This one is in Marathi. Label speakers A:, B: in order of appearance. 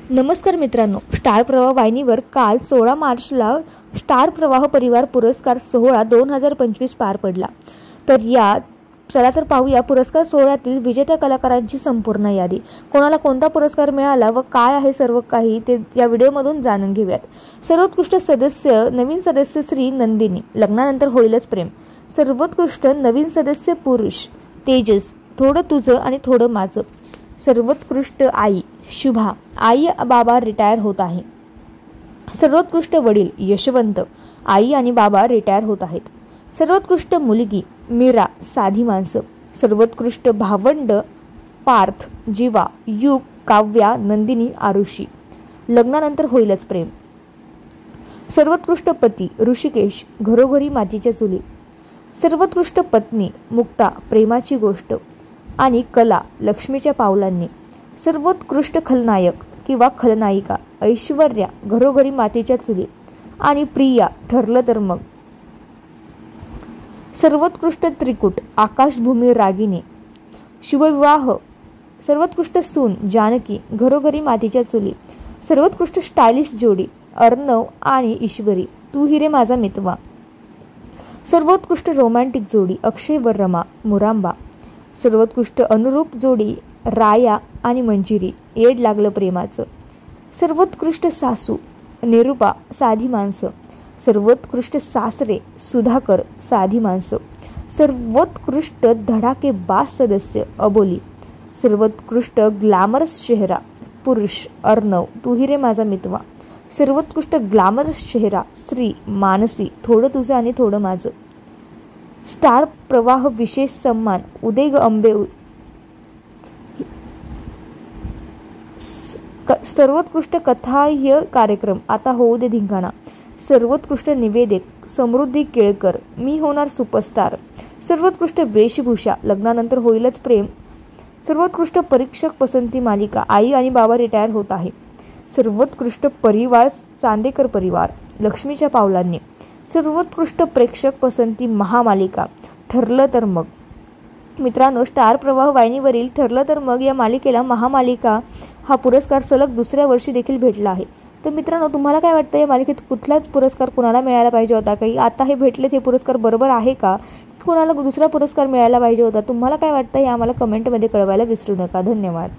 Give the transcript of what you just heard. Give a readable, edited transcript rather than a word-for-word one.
A: नमस्कार मित्रांनो, स्टार प्रवाह वाहिनीवर काल 16 मार्चला स्टार प्रवाह परिवार पुरस्कार सोहळा 2025 पार पडला. चला तर पाहूया पुरस्कार सोहळ्यातील विजेत्या कलाकारांची संपूर्ण यादी. कोणाला कोणता पुरस्कार मिळाला व काय आहे सर्व काही ते या व्हिडिओमधून जाणून घेऊयात. सर्वोत्कृष्ट सदस्य नवीन सदस्य श्री नंदिनी, लग्नानंतर होईलच प्रेम. सर्वोत्कृष्ट नवीन सदस्य पुरुष तेजस, थोडं तुझं आणि थोडं माझं. सर्वोत्कृष्ट आई शुभा, आई बाबा रिटायर होत आहे. सर्वोत्कृष्ट वडील यशवंत, आई आणि बाबा रिटायर होत आहेत. सर्वोत्कृष्ट मुलगी मीरा, साधी माणसं. सर्वोत्कृष्ट भावंड पार्थ, जीवा, युग, काव्या, नंदिनी, आरुषी, लग्नानंतर होईलच प्रेम. सर्वोत्कृष्ट पती ऋषिकेश, घरोघरी मातीच्या चुली. सर्वोत्कृष्ट पत्नी मुक्ता, प्रेमाची गोष्ट आणि कला, लक्ष्मीच्या पावलांनी. सर्वोत्कृष्ट खलनायक किंवा खलनायिका ऐश्वर्या, घरोघरी मातीच्या चुली आणि प्रिया, ठरलं तर मग. सर्वोत्कृष्ट त्रिकूट आकाशभूमी रागिनी, शुभविवाह. सर्वोत्कृष्ट सून जानकी, घरोघरी मातीच्या चुली. सर्वोत्कृष्ट स्टायलिश जोडी अर्णव आणि ईश्वरी, तू हि रे माझा मितवा. सर्वोत्कृष्ट रोमॅन्टिक जोडी अक्षय व रमा, मुरांबा. सर्वोत्कृष्ट अनुरूप जोडी राया आणि मंजिरी, येड लागलं प्रेमाचं. सर्वोत्कृष्ट सासू निरुपा, साधी माणसं. सर्वोत्कृष्ट सासरे सुधाकर, साधी माणसं. सर्वोत्कृष्ट धडाकेबाज सदस्य अबोली. सर्वोत्कृष्ट ग्लॅमरस चेहरा पुरुष अर्णव, तू हि रे माझा मितवा. सर्वोत्कृष्ट ग्लॅमरस चेहरा स्त्री मानसी, थोडं तुझं आणि थोडं माझं. स्टार प्रवाह विशेष सन्मान उदय अंबे. सर्वोत्कृष्ट कथाह्य कार्यक्रम आता होऊ दे धिंगाणा. सर्वोत्कृष्ट निवेदक समृद्धी केळकर, मी होणार सुपरस्टार. सर्वोत्कृष्ट वेशभूषा लग्नानंतर होईलच प्रेम. सर्वोत्कृष्ट परीक्षक पसंती मालिका आई आणि बाबा रिटायर होत आहे. सर्वोत्कृष्ट परिवार चांदेकर परिवार, लक्ष्मीच्या पावलांनी. सर्वोत्कृष्ट प्रेक्षक पसंती महामालिका ठरलं तर मग. मित्रांनो, स्टार प्रवाह वाहिनीवरील ठरलं तर मग या मालिकेला महामालिका हा पुरस्कार सलग दुसऱ्या वर्षी देखील भेटला आहे. तर मित्रांनो, तुम्हाला काय वाटतं, या मालिकेत कुठलाच पुरस्कार कुणाला मिळायला पाहिजे होता? काही आता हे भेटलेत हे पुरस्कार बरोबर आहे का? कुणाला दुसरा पुरस्कार मिळायला पाहिजे होता? तुम्हाला काय वाटतं हे आम्हाला कमेंटमध्ये कळवायला विसरू नका. धन्यवाद.